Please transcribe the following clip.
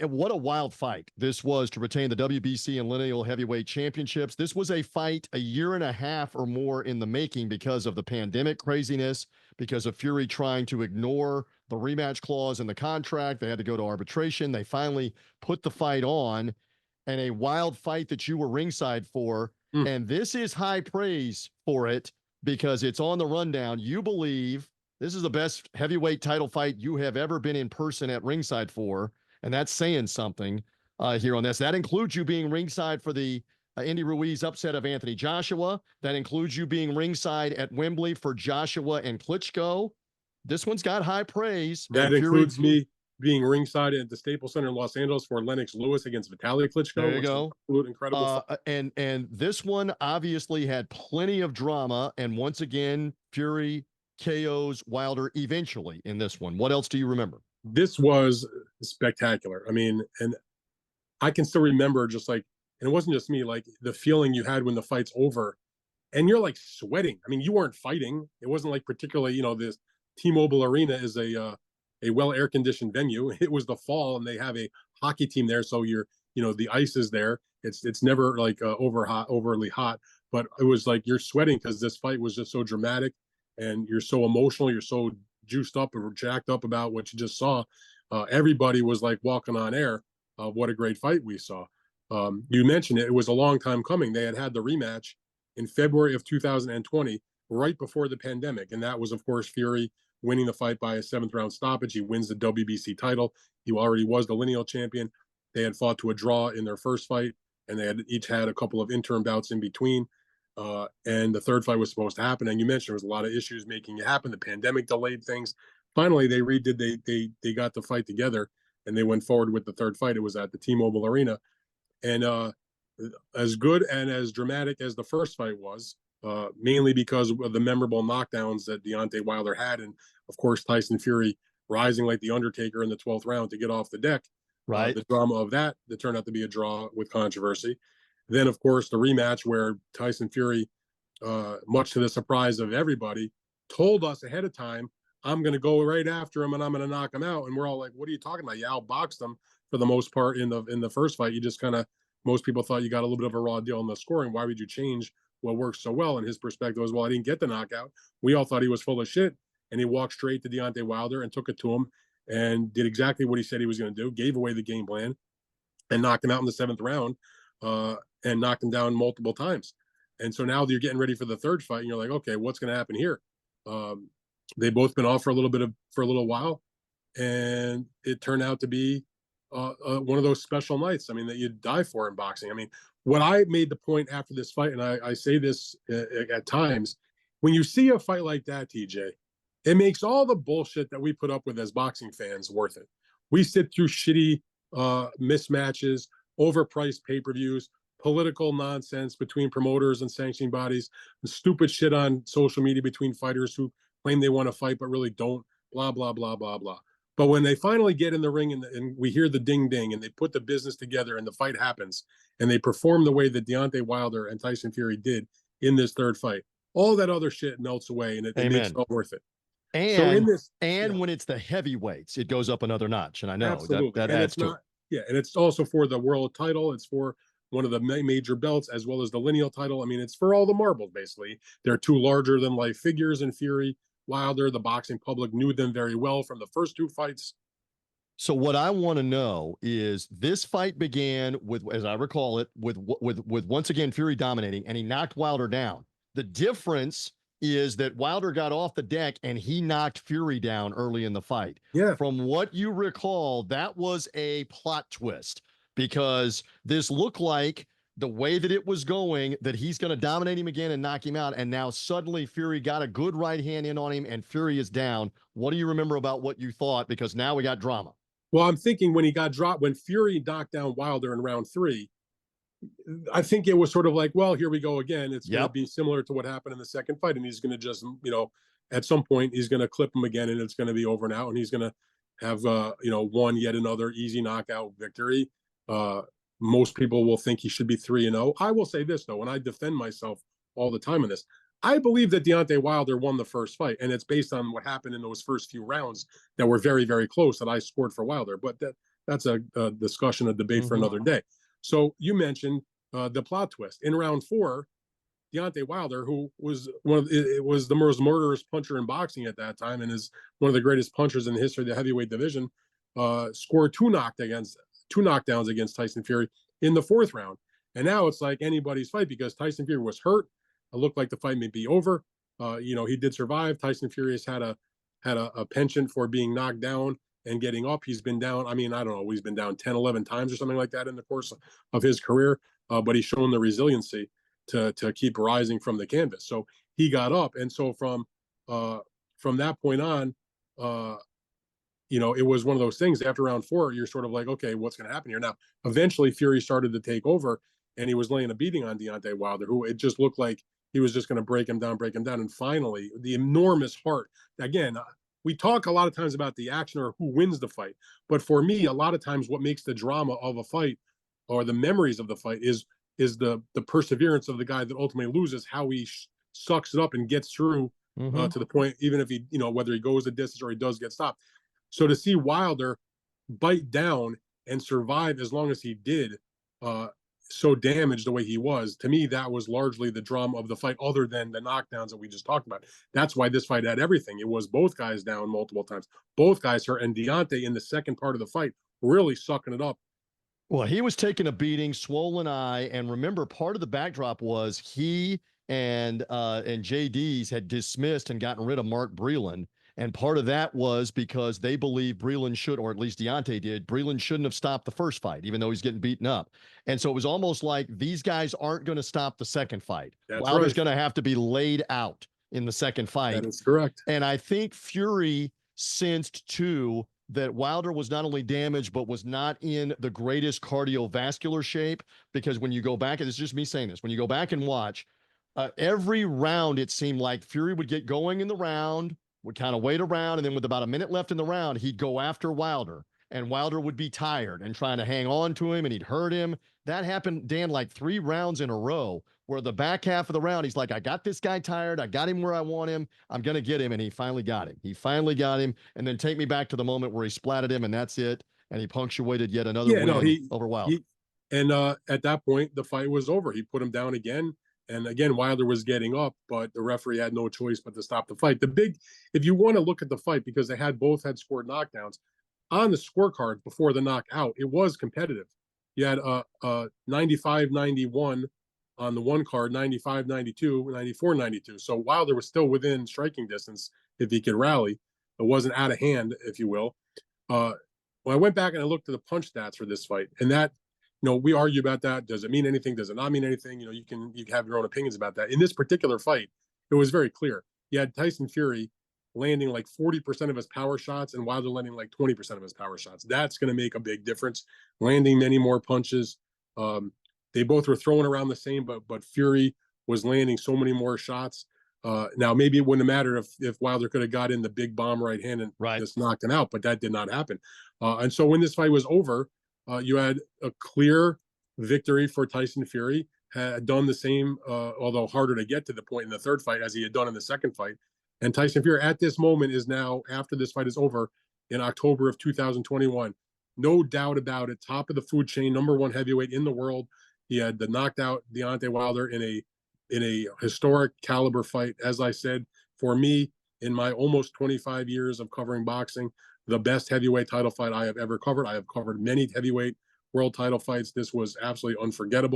What a wild fight this was to retain the WBC and lineal heavyweight championships. This was a fight a year and a half or more in the making because of the pandemic craziness, because of Fury trying to ignore the rematch clause in the contract. They had to go to arbitration. They finally put the fight on, and a wild fight that you were ringside for. Mm. And this is high praise for it because it's on the rundown. You believe this is the best heavyweight title fight you have ever been in person at ringside for. And that's saying something here on this. That includes you being ringside for the Andy Ruiz upset of Anthony Joshua. That includes you being ringside at Wembley for Joshua and Klitschko. This one's got high praise. That includes me being ringside at the Staples Center in Los Angeles for Lennox Lewis against Vitaly Klitschko. There you go. Absolute incredible. And this one obviously had plenty of drama. And once again, Fury KOs Wilder eventually in this one. What else do you remember? This was spectacular. I mean, and I can still remember just like, and it wasn't just me, like the feeling you had when the fight's over and you're like sweating. I mean, you weren't fighting. It wasn't like particularly, this T-Mobile Arena is a well air-conditioned venue. It was the fall and they have a hockey team there. So the ice is there. It's never like overly hot, but it was like you're sweating because this fight was just so dramatic and you're so emotional. You're so juiced up or jacked up about what you just saw. Everybody was like walking on air. What a great fight we saw. You mentioned it. It was a long time coming. They had the rematch in February of 2020, right before the pandemic. And that was, of course, Fury winning the fight by a 7th-round stoppage. He wins the WBC title. He already was the lineal champion. They had fought to a draw in their first fight, and they had each had a couple of interim bouts in between. And the third fight was supposed to happen. And you mentioned there was a lot of issues making it happen. The pandemic delayed things. Finally, they got the fight together and they went forward with the third fight. It was at the T-Mobile Arena. And as good and as dramatic as the first fight was, mainly because of the memorable knockdowns that Deontay Wilder had. And of course, Tyson Fury rising like the Undertaker in the 12th round to get off the deck. Right. The drama of that turned out to be a draw with controversy. Then, of course, the rematch where Tyson Fury, much to the surprise of everybody, told us ahead of time, I'm going to go right after him and I'm going to knock him out. And we're all like, what are you talking about? You outboxed him for the most part in the first fight. You just most people thought you got a little bit of a raw deal in the scoring. Why would you change what works so well? And his perspective was, well, I didn't get the knockout. We all thought he was full of shit. And he walked straight to Deontay Wilder and took it to him and did exactly what he said he was going to do, gave away the game plan and knocked him out in the 7th round. And knocked him down multiple times. And so now you're getting ready for the third fight, and you're like, okay, what's going to happen here? They've both been off for a little while, and it turned out to be one of those special nights. I mean, that you die for in boxing. I mean, what I made the point after this fight, and I say this at times, when you see a fight like that, TJ, it makes all the bullshit that we put up with as boxing fans worth it. We sit through shitty mismatches, overpriced pay-per-views, political nonsense between promoters and sanctioning bodies, and stupid shit on social media between fighters who claim they want to fight but really don't, blah, blah, blah, blah, blah. But when they finally get in the ring and we hear the ding ding and they put the business together and the fight happens and they perform the way that Deontay Wilder and Tyson Fury did in this third fight, all that other shit melts away and it makes it all worth it. And so in this, when it's the heavyweights, it goes up another notch. And I know that adds to it. Yeah, and it's also for the world title. It's for one of the major belts, as well as the lineal title. I mean, it's for all the marbles, basically. They're two larger-than-life figures in Fury, Wilder. The boxing public knew them very well from the first two fights. So what I want to know is this fight began with, as I recall it, with once again Fury dominating, and he knocked Wilder down. The difference is that Wilder got off the deck and he knocked Fury down early in the fight. Yeah. From what you recall, that was a plot twist, because this looked like the way that it was going, that he's going to dominate him again and knock him out. And now suddenly Fury got a good right hand in on him and Fury is down. What do you remember about what you thought? Because now we got drama. Well, I'm thinking when he got dropped, when Fury knocked down Wilder in round 3, I think it was sort of like, well, here we go again. It's going to be similar to what happened in the second fight. And he's going to just, at some point he's going to clip him again and it's going to be over and out. And he's going to have, won yet another easy knockout victory. Most people will think he should be 3-0. I will say this, though, and I defend myself all the time in this. I believe that Deontay Wilder won the first fight, and it's based on what happened in those first few rounds that were very, very close that I scored for Wilder. But a discussion, a debate for Mhm. another day. So you mentioned the plot twist in round 4. Deontay Wilder, who was it was the most murderous puncher in boxing at that time, and is one of the greatest punchers in the history of the heavyweight division, scored two knockdowns against Tyson Fury in the 4th round. And now it's like anybody's fight because Tyson Fury was hurt. It looked like the fight may be over. He did survive. Tyson Fury has had a penchant for being knocked down and getting up. He's been down. I mean, I don't know. He's been down 10, 11 times or something like that in the course of his career. But he's shown the resiliency to keep rising from the canvas. So he got up, and so from that point on, it was one of those things. After round 4, you're sort of like, okay, what's going to happen here now? Eventually, Fury started to take over, and he was laying a beating on Deontay Wilder, who it just looked like he was just going to break him down, and finally, the enormous heart. Again, we talk a lot of times about the action or who wins the fight, but for me, a lot of times, what makes the drama of a fight or the memories of the fight is the perseverance of the guy that ultimately loses, how he sucks it up and gets through Mhm. to the point, even if he, whether he goes the distance or he does get stopped. So to see Wilder bite down and survive as long as he did, uh, so damaged the way he was, to me, that was largely the drama of the fight, other than the knockdowns that we just talked about. That's why this fight had everything. It was both guys down multiple times, both guys hurt, and Deontay in the second part of the fight really sucking it up. Well, he was taking a beating, swollen eye, and remember, part of the backdrop was he and JD's had dismissed and gotten rid of Mark Breland, and part of that was because they believed Breland should, or at least Deontay did, Breland shouldn't have stopped the first fight, even though he's getting beaten up. And so it was almost like these guys aren't going to stop the second fight. That's Wilder's right. going to have to be laid out in the second That fight. is correct. And I think Fury sensed too that Wilder was not only damaged, but was not in the greatest cardiovascular shape. Because when you go back, and it's just me saying this, when you go back and watch, every round, it seemed like Fury would get going in the round, would kind of wait around, and then with about a minute left in the round, he'd go after Wilder. And Wilder would be tired and trying to hang on to him, and he'd hurt him. That happened, Dan, like 3 rounds in a row, where the back half of the round, he's like, I got this guy tired. I got him where I want him. I'm going to get him. And he finally got him. He finally got him. And then take me back to the moment where he splatted him, and that's it. And he punctuated yet another Yeah, no, win over Wilder. and at that point the fight was over. He put him down again, and again Wilder was getting up, but the referee had no choice but to stop the fight. If you want to look at the fight, because they both had scored knockdowns on the scorecard before the knockout, it was competitive. You had 95-91 on the one card, 95-92, 94-92. So Wilder was still within striking distance if he could rally. It wasn't out of hand, if you will. When I went back and I looked at the punch stats for this fight, and that, we argue about that. Does it mean anything? Does it not mean anything? You can have your own opinions about that. In this particular fight, it was very clear. You had Tyson Fury landing like 40% of his power shots, and Wilder landing like 20% of his power shots. That's going to make a big difference. Landing many more punches. They both were throwing around the same, but Fury was landing so many more shots. Now, maybe it wouldn't have mattered if Wilder could have got in the big bomb right hand and just knocked him out, but that did not happen. And so when this fight was over, you had a clear victory for Tyson Fury. Had done the same, although harder to get to the point in the third fight as he had done in the second fight. And Tyson Fury at this moment is now, after this fight is over in October of 2021, no doubt about it, top of the food chain, #1 heavyweight in the world. He had the knocked out Deontay Wilder in a historic caliber fight. As I said, for me, in my almost 25 years of covering boxing, the best heavyweight title fight I have ever covered. I have covered many heavyweight world title fights. This was absolutely unforgettable.